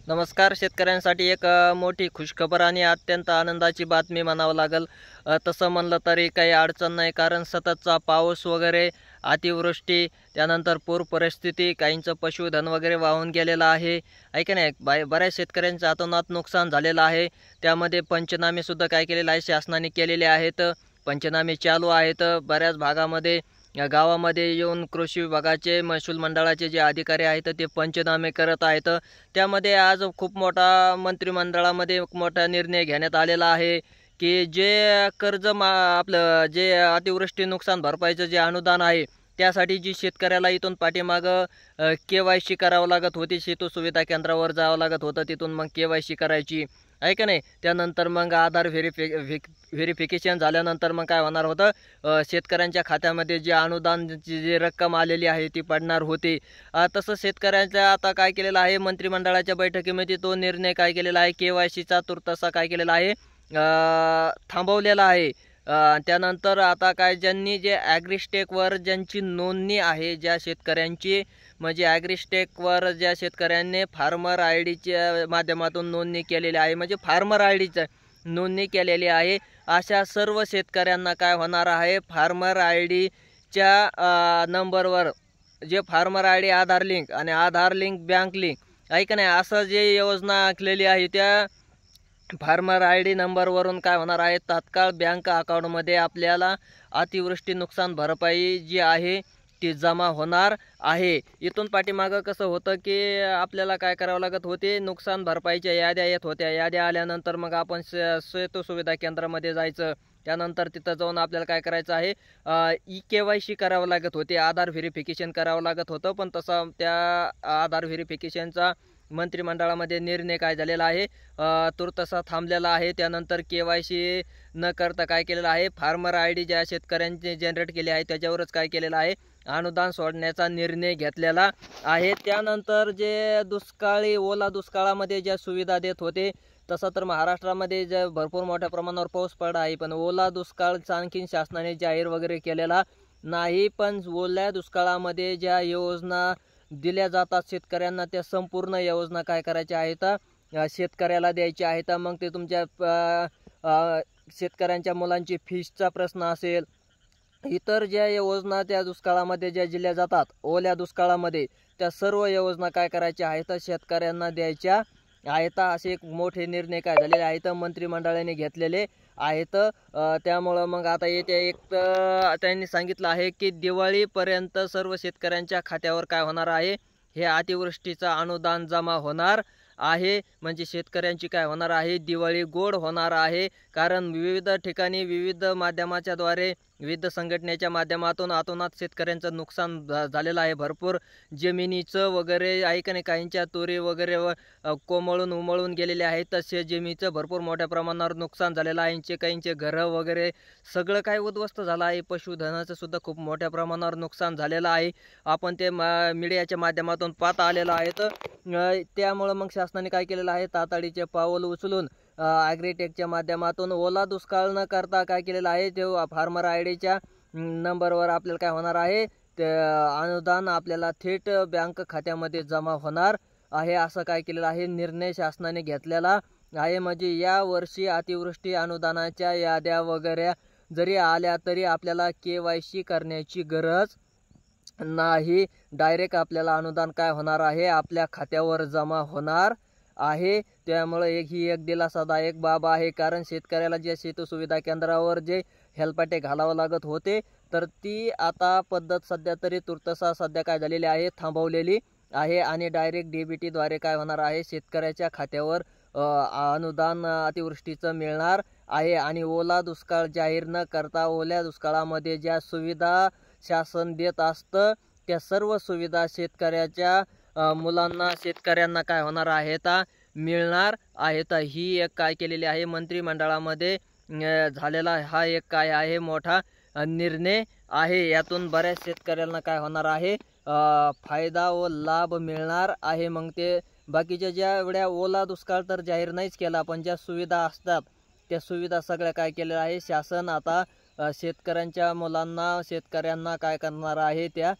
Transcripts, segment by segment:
नमस्कार. शेतकऱ्यांसाठी एक मोठी खुशखबर आणि अत्यंत आनंदाची बातमी म्हणावं लागेल. तसं म्हणलं तरी काही अडचण नाही, कारण सततचा पाऊस वगैरे, अतिवृष्टी, त्यानंतर पूर परिस्थिती, काहींचं पशुधन वगैरे वाहून गेलेलं आहे. आहे की नाही? बऱ्याच शेतकऱ्यांचं अतोनात नुकसान झालेलं आहे. त्यामध्ये पंचनामेसुद्धा काय केलेलं आहे, शासनाने केलेले आहेत. पंचनामे चालू आहेत बऱ्याच भागामध्ये. या गावामध्ये येऊन कृषी विभागाचे, महसूल मंडळाचे जे अधिकारी आहेत ते पंचनामे करत आहेत. त्यामध्ये आज खूप मोठा मंत्रिमंडळामध्ये एक मोठा निर्णय घेण्यात आलेला आहे की जे आपलं जे अतिवृष्टी नुकसान भरपाईचं जे अनुदान आहे, त्यासाठी जी शेतकऱ्याला इथून पाठीमागं KYC करावं लागत होती, सेतू सुविधा केंद्रावर जावं लागत होतं, तिथून मग KYC करायची, आहे का नाही. त्यानंतर मग आधार व्हेरिफिकेशन झाल्यानंतर मग काय होणार होतं, शेतकऱ्यांच्या खात्यामध्ये जे अनुदानची जी रक्कम आलेली आहे ती पडणार होती. तसं शेतकऱ्यांच्या आता काय केलेलं आहे, मंत्रिमंडळाच्या बैठकीमध्ये तो निर्णय काय केलेला आहे, KYCचा तुर्तसा काय केलेला आहे, थांबवलेला आहे. त्यानंतर आता काय, ज्यांनी जे ॲग्रिस्टेकवर ज्यांची नोंदणी आहे, ज्या शेतकऱ्यांची म्हणजे ॲग्रिस्टेकवर ज्या शेतकऱ्यांनी फार्मर ID माध्यमातून नोंदणी केलेली आहे, म्हणजे फार्मर IDचं नोंदणी केलेली आहे, अशा सर्व शेतकऱ्यांना काय होणार आहे, फार्मर IDच्या नंबरवर जे फार्मर ID आधार लिंक आणि आधार लिंक बँक लिंक, आहे का नाही, असं जे योजना आखलेली आहे, त्या फार्मर ID नंबरवरून काय होणार आहे, तात्काळ बँक अकाउंटमध्ये आपल्याला अतिवृष्टी नुकसान भरपाई जी आहे ती जमा होणार आहे. इथून पाठीमागं कसं होतं की आपल्याला काय करावं लागत होते, नुकसान भरपाईच्या याद्या येत होत्या. याद्या आल्यानंतर मग आपण सेतू सुविधा केंद्रामध्ये जायचं. त्यानंतर तिथं जाऊन आपल्याला काय करायचं आहे, KYC करावं लागत होते, आधार व्हेरिफिकेशन करावं लागत होतं. पण तसा त्या आधार व्हेरिफिकेशनचा मंत्रिमंडळामध्ये निर्णय काय झालेला आहे, तुर्तसा थांबलेला आहे. त्यानंतर KYC न करता काय केलेलं आहे, फार्मर ID ज्या शेतकऱ्यांनी जनरेट केले आहे त्याच्यावरच काय केलेलं आहे, अनुदान सोडण्याचा निर्णय घेतलेला आहे. त्यानंतर जे ओला दुष्काळामध्ये ज्या सुविधा देत होते, तसं तर महाराष्ट्रामध्ये जे भरपूर मोठ्या प्रमाणावर पाऊस पडला आहे, पण ओला दुष्काळचा आणखीन शासनाने जाहीर वगैरे केलेला नाही. पण ओल्या दुष्काळामध्ये ज्या योजना दिल्या जातात शेतकऱ्यांना, त्या संपूर्ण योजना काय करायच्या आहेत, शेतकऱ्याला द्यायच्या आहेत. मग ते तुमच्या शेतकऱ्यांच्या मुलांची फीसचा प्रश्न असेल, इतर ज्या योजना त्या दुष्काळामध्ये ज्या दिल्या जातात ओल्या दुष्काळामध्ये, त्या सर्व योजना काय करायच्या आहेत, शेतकऱ्यांना द्यायच्या आहेत. असे एक मोठे निर्णय काय झालेले आहेत, मंत्रिमंडळाने घेतलेले आहेत. त्यामुळं मग आता येत्या त्यांनी सांगितलं आहे की दिवाळीपर्यंत सर्व शेतकऱ्यांच्या खात्यावर काय होणार आहे, हे अतिवृष्टीचं अनुदान जमा होणार आहे. म्हणजे शेतकऱ्यांची काय होणार आहे, दिवाळी गोड होणार आहे. कारण विविध ठिकाणी विविध माध्यमाच्या द्वारे, विविध संघटनेच्या माध्यमातून अतोनात शेतकऱ्यांचं नुकसान झालेलं आहे. भरपूर जमिनीचं वगैरे, आहे का नाही, काहींच्या तुरी वगैरे कोमळून उमळून गेलेले आहेत. तसे जमिनीचं भरपूर मोठ्या प्रमाणावर नुकसान झालेलं आहे. काहींचे घरं वगैरे सगळं काय उद्ध्वस्त झालं आहे. पशुधनाचं सुद्धा खूप मोठ्या प्रमाणावर नुकसान झालेलं आहे. आपण ते मीडियाच्या माध्यमातून पाहता आलेलं आहे. त्यामुळं मग शासनाने काय केलेलं आहे, तातडीचे पाऊल उचलून ॲग्रीटेकच्या माध्यमातून ओला दुष्काळ न करता काय केलेलं आहे, ते फार्मर IDच्या नंबरवर आपल्याला काय होणार आहे, ते अनुदान आपल्याला थेट बँक खात्यामध्ये जमा होणार आहे. असं काय केलेलं आहे, निर्णय शासनाने घेतलेला आहे. म्हणजे या वर्षी अतिवृष्टी अनुदानाच्या याद्या वगैरे जरी आल्या तरी आपल्याला KYC करण्याची गरज नाही. डायरेक्ट अनुदान काय होणार आहे, आपल्या खात्यावर जमा होणार आहे. त्यामुळे ही एक दिलासादायक बाब आहे. कारण शेतकऱ्याला जे सेतू सुविधा केंद्रावर जे हेलपाटे घालावं लागत होते, तर ती आता पद्धत सध्या तरी तुर्तसा सध्या काय झालेली आहे, थांबवलेली आहे. आणि डायरेक्ट DBT द्वारे काय होणार आहे, शेतकऱ्याच्या खात्यावर अनुदान अतिवृष्टीचं मिळणार आहे. आणि ओला दुष्काळ जाहीर न करता ओल्या दुष्काळामध्ये ज्या सुविधा शासन देत असतं, त्या सर्व सुविधा शेतकऱ्याच्या मुलांना, शेतकऱ्यांना काय होणार आहेत, मिळणार आहेत. ही एक काय केलेली आहे, मंत्रिमंडळामध्ये झालेला हा एक काय आहे, मोठा निर्णय आहे. यातून बऱ्याच शेतकऱ्यांना काय होणार आहे, फायदा व लाभ मिळणार आहे. मग ते बाकीच्या ज्या एवढ्या ओला दुष्काळ तर जाहीर नाहीच केला, पण ज्या सुविधा असतात त्या सुविधा सगळ्या काय केलेल्या आहे, शासन आता शेतकऱ्यांच्या मुलांना, शेतकऱ्यांना काय करणार आहे, त्या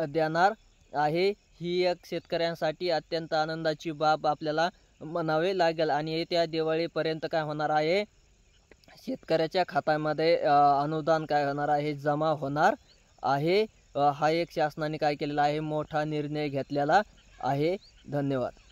देणार आहे. ही एक शेतकऱ्यांसाठी अत्यंत आनंदाची बाब आपल्याला म्हणावे लागेल. आणि येत्या दिवाळीपर्यंत काय होणार आहे, शेतकऱ्याच्या खात्यामध्ये अनुदान काय होणार आहे, जमा होणार आहे. हा एक शासनाने काय केलेला आहे, मोठा निर्णय घेतलेला आहे. धन्यवाद.